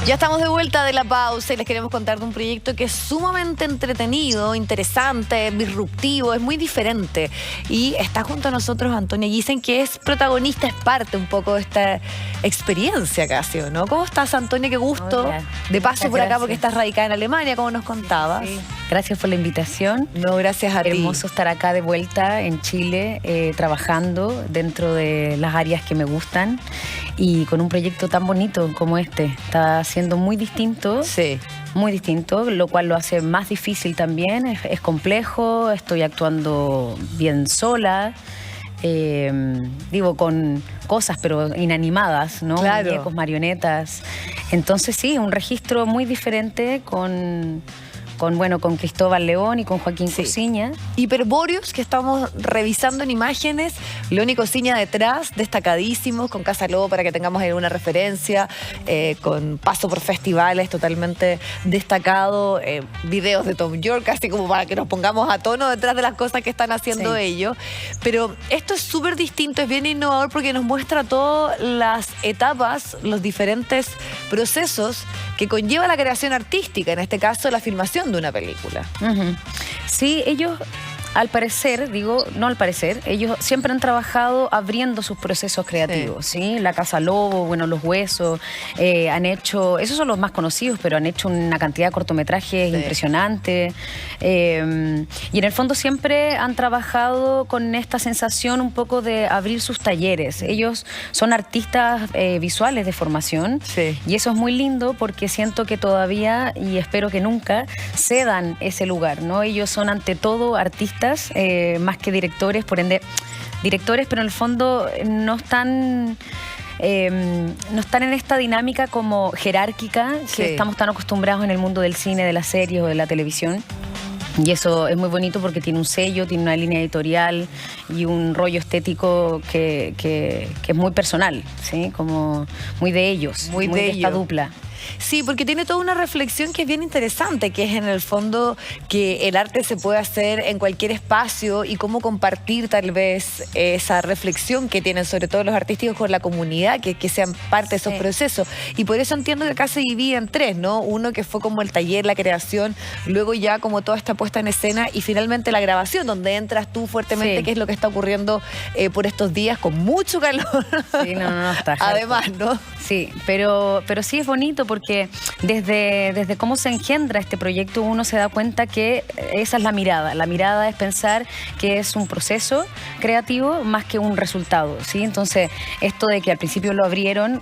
Ya estamos de vuelta de la pausa y les queremos contar de un proyecto que es sumamente entretenido, interesante, disruptivo, es muy diferente. Y está junto a nosotros Antonia Giesen, que es protagonista, es parte un poco de esta experiencia casi, ¿no? ¿Cómo estás, Antonia? Qué gusto. Hola. De paso Muchas por acá gracias. porque estás radicada en Alemania, como nos contabas. Sí. Gracias por la invitación. No, gracias a ti. Hermoso estar acá de vuelta en Chile, trabajando dentro de las áreas que me gustan y con un proyecto tan bonito como este. Está siendo muy distinto. Sí. Muy distinto, lo cual lo hace más difícil también. Es complejo, estoy actuando bien sola. Digo, con cosas pero inanimadas, ¿no? Claro. Muñecos, marionetas. Entonces sí, un registro muy diferente con Cristóbal León y con Joaquín Cosiña. Hiperbóreos, que estamos revisando en imágenes. León y Cosiña detrás, destacadísimos, con Casa Lobo para que tengamos alguna referencia, con paso por festivales totalmente destacado, videos de Tom York, así como para que nos pongamos a tono detrás de las cosas que están haciendo ellos. Pero esto es súper distinto, es bien innovador porque nos muestra todas las etapas, los diferentes procesos que conlleva la creación artística, en este caso la filmación de una película. Sí, ellos, al parecer, ellos siempre han trabajado abriendo sus procesos creativos, ¿sí? La Casa Lobo, bueno, Los Huesos, han hecho, esos son los más conocidos, pero han hecho una cantidad de cortometrajes impresionantes. Y en el fondo siempre han trabajado con esta sensación un poco de abrir sus talleres. Ellos son artistas visuales de formación y eso es muy lindo porque siento que todavía, y espero que nunca, cedan ese lugar, ¿no? Ellos son ante todo artistas, más que directores, por ende, directores, pero en el fondo no están en esta dinámica como jerárquica que estamos tan acostumbrados en el mundo del cine, de las series o de la televisión. Y eso es muy bonito porque tiene un sello, tiene una línea editorial y un rollo estético que es muy personal, ¿sí? Como muy de ellos, muy de esta dupla. Sí, porque tiene toda una reflexión que es bien interesante, que es en el fondo que el arte se puede hacer en cualquier espacio y cómo compartir tal vez esa reflexión que tienen sobre todo los artísticos con la comunidad, que sean parte de esos procesos. Y por eso entiendo que acá se divide en tres, ¿no? Uno que fue como el taller, la creación, luego ya como toda esta puesta en escena y finalmente la grabación, donde entras tú fuertemente, que es lo que está ocurriendo por estos días con mucho calor. Sí, no, está además, ¿no? Sí, pero sí es bonito porque desde cómo se engendra este proyecto uno se da cuenta que esa es la mirada. La mirada es pensar que es un proceso creativo más que un resultado, ¿sí? Entonces, esto de que al principio lo abrieron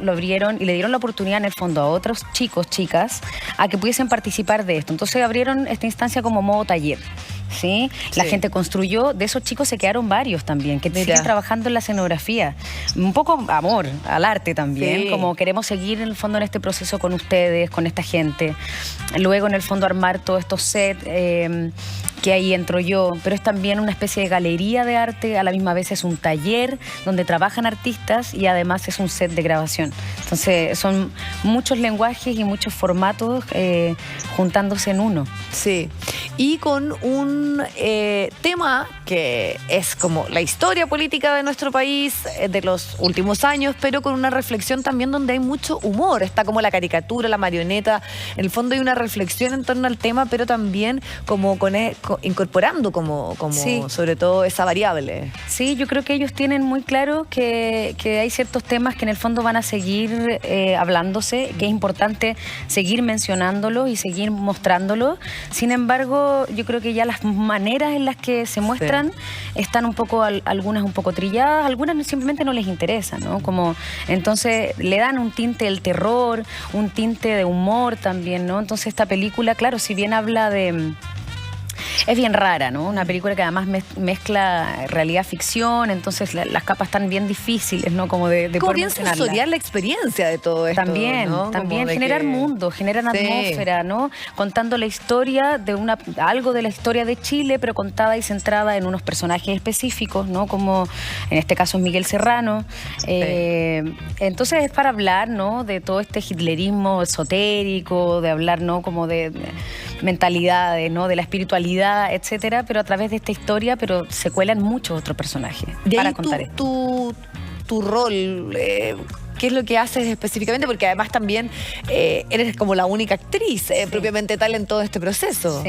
y le dieron la oportunidad en el fondo a otros chicos, chicas, a que pudiesen participar de esto. Entonces abrieron esta instancia como modo taller. ¿Sí? La gente construyó, de esos chicos se quedaron varios también, que siguen trabajando en la escenografía. Un poco amor al arte también, como queremos seguir en el fondo en este proceso con ustedes, con esta gente. Luego en el fondo armar todos estos sets, que ahí entro yo, pero es también una especie de galería de arte, a la misma vez es un taller donde trabajan artistas y además es un set de grabación. Entonces son muchos lenguajes y muchos formatos juntándose en uno. Sí, y con un tema que es como la historia política de nuestro país de los últimos años, pero con una reflexión también donde hay mucho humor. Está como la caricatura, la marioneta. En el fondo hay una reflexión en torno al tema, pero también como incorporando como sobre todo esa variable. Sí, yo creo que ellos tienen muy claro que hay ciertos temas que en el fondo van a seguir hablándose, que es importante seguir mencionándolo y seguir mostrándolo. Sin embargo, yo creo que ya las maneras en las que se muestran están un poco, algunas un poco trilladas, algunas simplemente no les interesa, ¿no? Como, entonces le dan un tinte del terror, un tinte de humor también, ¿no? Entonces esta película, claro, si bien habla de... Es bien rara, ¿no? Una película que además mezcla realidad-ficción, entonces las capas están bien difíciles, ¿no? Como de como bien sensorial la experiencia de todo esto, también, ¿no? También generar mundo, generar atmósfera, ¿no? Contando la historia de algo de la historia de Chile, pero contada y centrada en unos personajes específicos, ¿no? Como en este caso es Miguel Serrano. Entonces es para hablar, ¿no? De todo este hitlerismo esotérico, de hablar, ¿no? Como de mentalidades, ¿no? De la espiritualidad, etcétera, pero a través de esta historia, pero se cuelan muchos otros personajes de para ahí contar esto. Tu rol qué es lo que haces específicamente, porque además también eres como la única actriz propiamente tal en todo este proceso.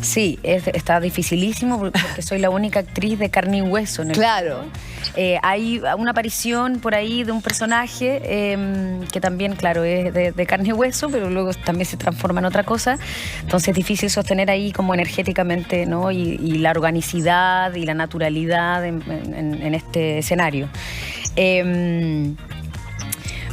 Sí, está dificilísimo porque soy la única actriz de carne y hueso en el Claro. hay una aparición por ahí de un personaje que también, claro, es de carne y hueso, pero luego también se transforma en otra cosa. Entonces es difícil sostener ahí como energéticamente, ¿no? Y la organicidad y la naturalidad en este escenario.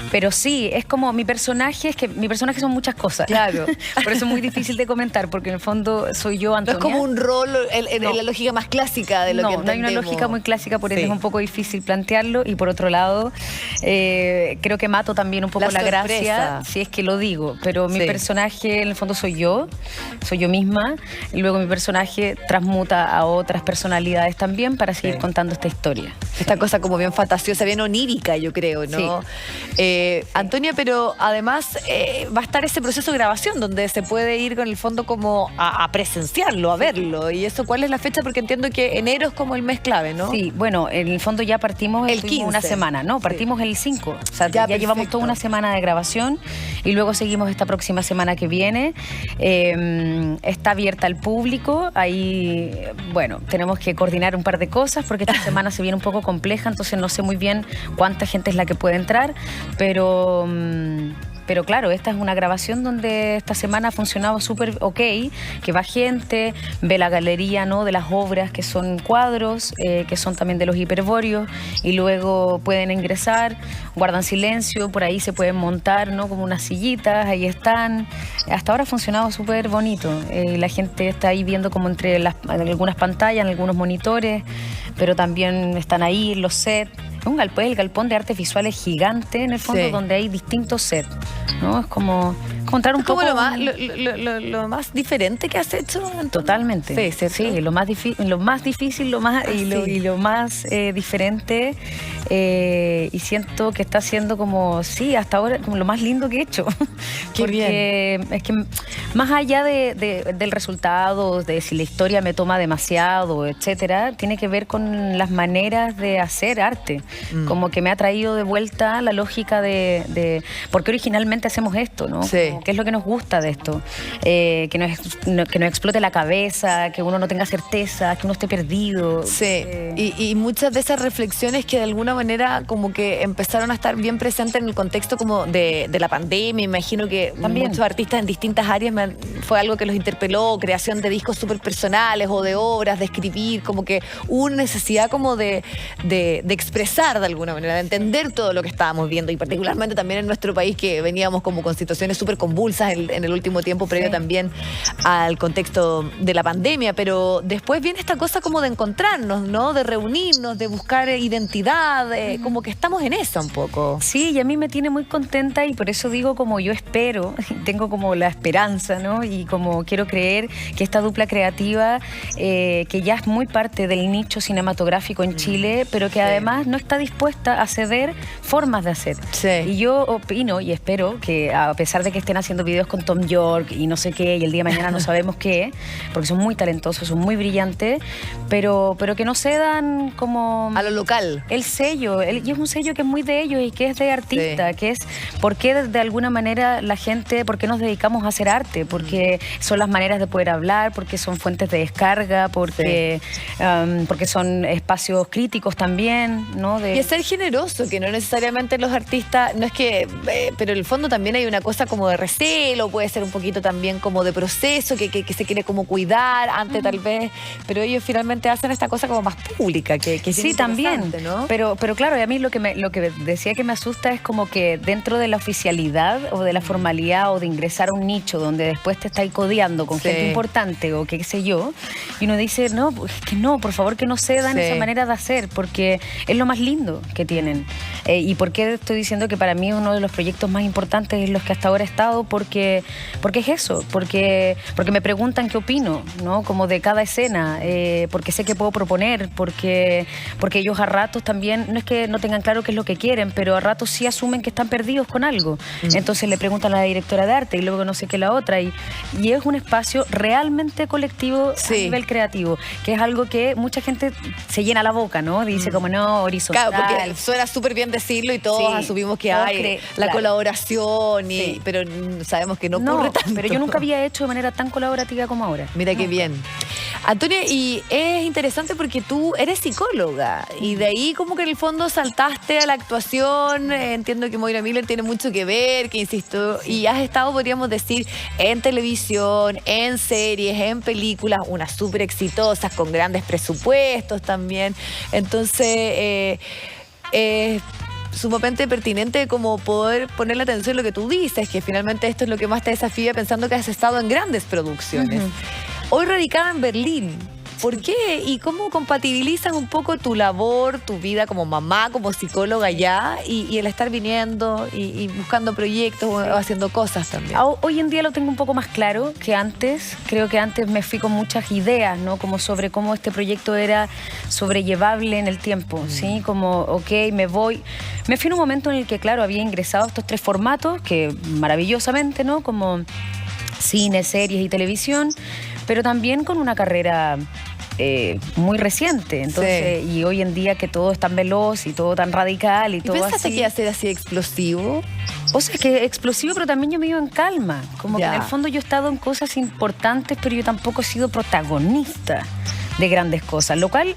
Pero sí, es como mi personaje, es que mi personaje son muchas cosas. Claro. Por eso es muy difícil de comentar, porque en el fondo soy yo, Antonia. No es como un rol en la lógica más clásica de lo que entendemos. No hay una lógica muy clásica, por eso es un poco difícil plantearlo. Y por otro lado, creo que mato también un poco la gracia, si es que lo digo. Pero mi personaje, en el fondo, soy yo misma. Y luego mi personaje transmuta a otras personalidades también para seguir contando esta historia. Esta cosa como bien fantasiosa, bien onírica, yo creo, ¿no? Antonia, pero además va a estar ese proceso de grabación donde se puede ir con el fondo como a presenciarlo, a verlo. ¿Y eso cuál es la fecha? Porque entiendo que enero es como el mes clave, ¿no? Sí, bueno, en el fondo ya partimos el 15. Una semana, ¿no? Partimos el 5. O sea, ya llevamos toda una semana de grabación y luego seguimos esta próxima semana que viene. Está abierta al público. Ahí, bueno, tenemos que coordinar un par de cosas porque esta semana se viene un poco compleja, entonces no sé muy bien cuánta gente es la que puede entrar. Pero claro, esta es una grabación donde esta semana ha funcionado súper ok, que va gente, ve la galería, ¿no?, de las obras que son cuadros, que son también de los hiperbóreos, y luego pueden ingresar, guardan silencio, por ahí se pueden montar, ¿no?, como unas sillitas, ahí están. Hasta ahora ha funcionado súper bonito. La gente está ahí viendo como entre algunas pantallas, en algunos monitores, pero también están ahí los sets. El galpón de artes visuales gigante, en el fondo, donde hay distintos sets, ¿no? Es como entrar un poco... ¿Es como lo más diferente que has hecho? Totalmente. Sí, lo más difícil, lo más diferente. Y siento que está siendo como, hasta ahora, como lo más lindo que he hecho. Porque es que más allá del resultado, de si la historia me toma demasiado, etcétera, tiene que ver con las maneras de hacer arte. Como que me ha traído de vuelta la lógica de por qué originalmente hacemos esto, ¿no? Sí. ¿Qué es lo que nos gusta de esto? Que nos explote la cabeza, que uno no tenga certeza, que uno esté perdido. Sí, y muchas de esas reflexiones que de alguna manera como que empezaron a estar bien presentes en el contexto como de la pandemia. Imagino que también muchos artistas en distintas áreas fue algo que los interpeló, creación de discos súper personales o de obras, de escribir, como que hubo una necesidad como de expresar de alguna manera, de entender todo lo que estábamos viendo, y particularmente también en nuestro país, que veníamos como con situaciones súper convulsas en el último tiempo, previo también al contexto de la pandemia. Pero después viene esta cosa como de encontrarnos, ¿no? De reunirnos, de buscar identidad, como que estamos en eso un poco. Sí, y a mí me tiene muy contenta, y por eso digo, como yo espero, tengo como la esperanza, ¿no? Y como quiero creer que esta dupla creativa, que ya es muy parte del nicho cinematográfico en Chile, pero que además no está dispuesta a ceder formas de hacer. Y yo opino y espero que, a pesar de que estén haciendo videos con Tom York y no sé qué, y el día de mañana no sabemos qué, porque son muy talentosos, son muy brillantes, pero que no cedan como... a lo local. El sello, y es un sello que es muy de ellos y que es de artista, que es por qué de alguna manera la gente, por qué nos dedicamos a hacer arte, porque son las maneras de poder hablar, porque son fuentes de descarga, porque son espacios críticos también, ¿no? Y es ser generoso, que no necesariamente los artistas, no es que, pero en el fondo también hay una cosa como de recelo, puede ser un poquito también como de proceso, que se quiere como cuidar antes tal vez, pero ellos finalmente hacen esta cosa como más pública, que sí, también, ¿no? Pero claro, y a mí lo que decía que me asusta es como que dentro de la oficialidad o de la formalidad o de ingresar a un nicho donde después te estáis codeando con gente importante o qué sé yo, y uno dice, no, es que no, por favor que no cedan esa manera de hacer, porque es lo más lindo que tienen. ¿Y por qué estoy diciendo que para mí uno de los proyectos más importantes es los que hasta ahora he estado? Porque es eso, porque me preguntan qué opino, ¿no? Como de cada escena, porque sé que puedo proponer, porque ellos a ratos también, no es que no tengan claro qué es lo que quieren, pero a ratos sí asumen que están perdidos con algo. Entonces le preguntan a la directora de arte y luego no sé qué la otra. Y es un espacio realmente colectivo a nivel creativo, que es algo que mucha gente se llena la boca, ¿no? Dice como no, horizontal. Claro, porque suena súper bien decirlo y todos asumimos que hay la colaboración, pero sabemos que no ocurre tanto. Pero yo nunca había hecho de manera tan colaborativa como ahora. Mira qué bien. Antonia, y es interesante porque tú eres psicóloga y de ahí como que en el fondo saltaste a la actuación. Entiendo que Moira Miller tiene mucho que ver, que insisto, y has estado, podríamos decir, en televisión, en series, en películas, unas súper exitosas, con grandes presupuestos también. Entonces, sumamente pertinente como poder ponerle atención a lo que tú dices, que finalmente esto es lo que más te desafía pensando que has estado en grandes producciones. Hoy radicada en Berlín. ¿Por qué? ¿Y cómo compatibilizas un poco tu labor, tu vida como mamá, como psicóloga ya, y el estar viniendo y buscando proyectos o haciendo cosas también? Hoy en día lo tengo un poco más claro que antes. Creo que antes me fui con muchas ideas, ¿no? Como sobre cómo este proyecto era sobrellevable en el tiempo, ¿sí? Como, ok, me voy. Me fui en un momento en el que, claro, había ingresado a estos 3 formatos, que maravillosamente, ¿no? Como cine, series y televisión, pero también con una carrera muy reciente. Entonces, y hoy en día que todo es tan veloz y todo tan radical y todo así. ¿Pensaste que iba a ser así explosivo? O sea, es que explosivo, pero también yo me iba en calma. Como que en el fondo yo he estado en cosas importantes, pero yo tampoco he sido protagonista de grandes cosas, lo cual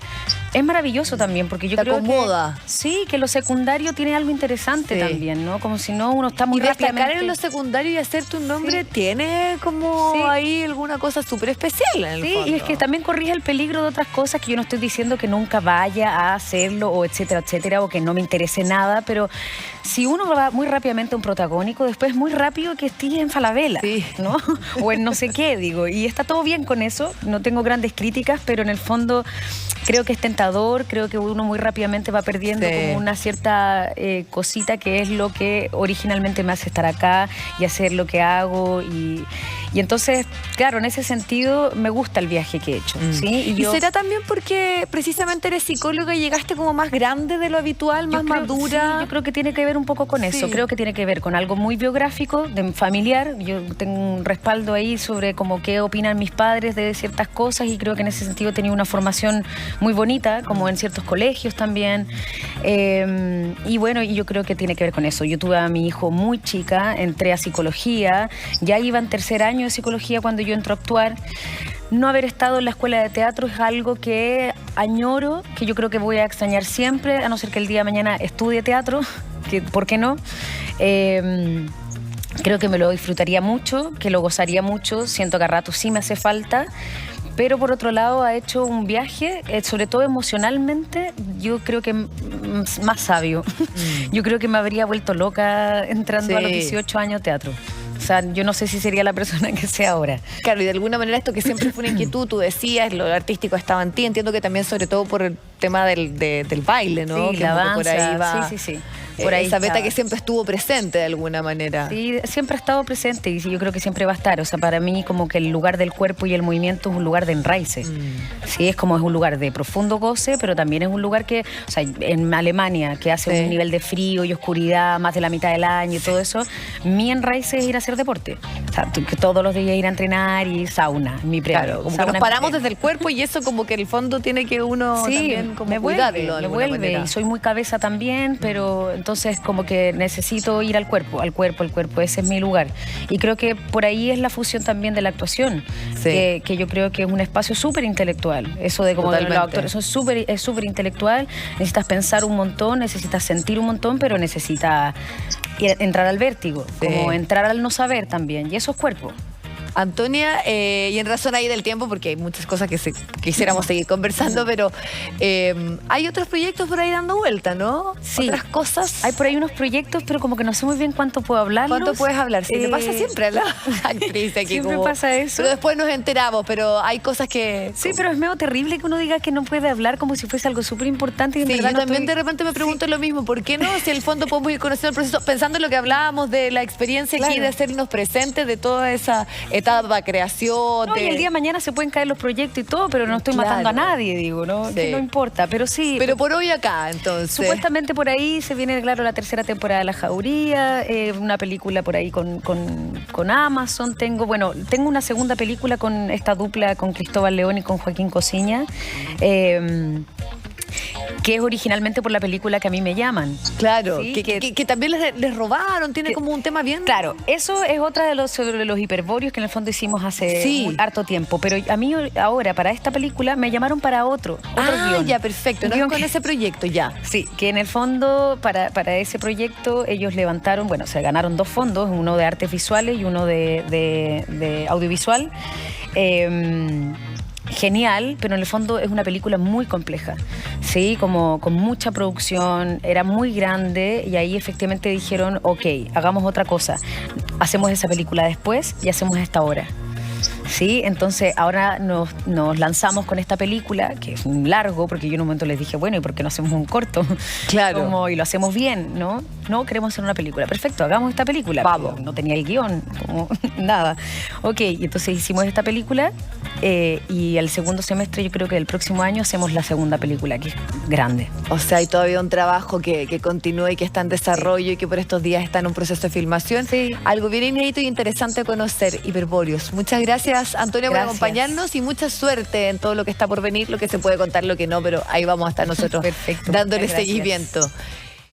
es maravilloso también, porque yo creo acomoda. Que sí, que lo secundario tiene algo interesante también, ¿no? Como si no uno está muy rápidamente. Y destacar en lo secundario y hacer tu nombre tiene como ahí alguna cosa súper especial en el fondo. Y es que también corrige el peligro de otras cosas, que yo no estoy diciendo que nunca vaya a hacerlo o etcétera, etcétera, o que no me interese nada, pero si uno va muy rápidamente a un protagónico, después es muy rápido que estés en Falabella, ¿no? O en no sé qué, digo. Y está todo bien con eso, no tengo grandes críticas, pero en el fondo creo que es tentador, creo que uno muy rápidamente va perdiendo como una cierta cosita que es lo que originalmente me hace estar acá y hacer lo que hago. Y entonces, claro, en ese sentido me gusta el viaje que he hecho. ¿Sí? ¿Y será también porque precisamente eres psicóloga y llegaste como más grande de lo habitual, más madura? Sí, yo creo que tiene que ver un poco con eso. Creo que tiene que ver con algo muy biográfico, familiar. Yo tengo un respaldo ahí sobre como qué opinan mis padres de ciertas cosas, y creo que en ese sentido he tenido una formación muy bonita, como en ciertos colegios también. Y bueno, y yo creo que tiene que ver con eso. Yo tuve a mi hijo muy chica, entré a psicología, ya iba en 3er año de psicología cuando yo entro a actuar. No haber estado en la escuela de teatro es algo que añoro, que yo creo que voy a extrañar siempre, a no ser que el día de mañana estudie teatro, que ¿por qué no? Creo que me lo disfrutaría mucho, que lo gozaría mucho, siento que a rato sí me hace falta. Pero por otro lado ha hecho un viaje, sobre todo emocionalmente, yo creo que más sabio. Yo creo que me habría vuelto loca entrando a los 18 años a teatro. O sea, yo no sé si sería la persona que sea ahora. Claro, y de alguna manera esto que siempre fue una inquietud, tú decías, lo artístico estaba en ti, entiendo que también sobre todo por el tema del baile, ¿no? Sí, que la danza, por ahí va. Sí. Por ahí esa beta que siempre estuvo presente de alguna manera. Sí, siempre ha estado presente y yo creo que siempre va a estar. O sea, para mí como que el lugar del cuerpo y el movimiento es un lugar de enraice. Sí, es como es un lugar de profundo goce, pero también es un lugar que, o sea, en Alemania, que hace un nivel de frío y oscuridad más de la mitad del año y todo eso, mi enraice es ir a hacer deporte. O sea, que todos los días ir a entrenar y sauna, mi premio. Claro, como que nos paramos desde el cuerpo y eso como que en el fondo tiene que uno también como cuidarlo. Me vuelve y soy muy cabeza también, pero entonces como que necesito ir al cuerpo, ese es mi lugar. Y creo que por ahí es la fusión también de la actuación, que yo creo que es un espacio súper intelectual. Eso de como de los actores, eso es súper intelectual, necesitas pensar un montón, necesitas sentir un montón, pero necesitas entrar al vértigo, como entrar al no saber también, y eso es cuerpo. Antonia, y en razón ahí del tiempo, porque hay muchas cosas que quisiéramos seguir conversando, pero hay otros proyectos por ahí dando vuelta, ¿no? Sí. Otras cosas. Hay por ahí unos proyectos, pero como que no sé muy bien cuánto puedo hablar. ¿Cuánto puedes hablar? Sí, te pasa siempre a la actriz aquí. Siempre pasa eso. Pero después nos enteramos, pero hay cosas que... Sí, pero es medio terrible que uno diga que no puede hablar como si fuese algo súper importante. Y en verdad yo también de repente me pregunto lo mismo. ¿Por qué no? Si en el fondo podemos ir conociendo el proceso, pensando en lo que hablábamos de la experiencia aquí, de hacernos presentes, de toda esa etapa de creación. No, y el día de mañana se pueden caer los proyectos y todo, pero no estoy matando a nadie, digo, ¿no? Sí. Que no importa, pero sí. Pero por hoy acá, entonces. Supuestamente por ahí se viene, claro, la tercera temporada de La Jauría, una película por ahí con Amazon. Tengo una segunda película con esta dupla, con Cristóbal León y con Joaquín Cosiña, que es originalmente por la película Que a mí me llaman. Claro, ¿sí? que también les robaron, tiene como un tema bien... Claro, eso es otra de los hiperbóreos que en el fondo hicimos hace harto tiempo, pero a mí ahora para esta película me llamaron para otro guión. Ya, perfecto, no con ese proyecto, ya. Sí, que en el fondo para ese proyecto ellos levantaron, se ganaron 2 fondos, uno de artes visuales y uno de audiovisual. Genial, pero en el fondo es una película muy compleja, ¿sí? Como con mucha producción, era muy grande y ahí efectivamente dijeron, ok, hagamos otra cosa, hacemos esa película después y hacemos esta ahora. Sí, entonces ahora nos lanzamos con esta película, que es un largo, porque yo en un momento les dije, bueno, ¿y por qué no hacemos un corto? Claro. Y lo hacemos bien, ¿no? No, queremos hacer una película. Perfecto, hagamos esta película. Vamos. No tenía el guión, nada. Ok, y entonces hicimos esta película y al segundo semestre, yo creo que del próximo año, hacemos la segunda película, que es grande. O sea, hay todavía un trabajo que continúa y que está en desarrollo y que por estos días está en un proceso de filmación. Sí. Algo bien inédito y interesante a conocer, Hiperbóreos. Muchas gracias, Antonia, por acompañarnos y mucha suerte en todo lo que está por venir, lo que se puede contar, lo que no, pero ahí vamos a estar nosotros Perfecto. dándole seguimiento.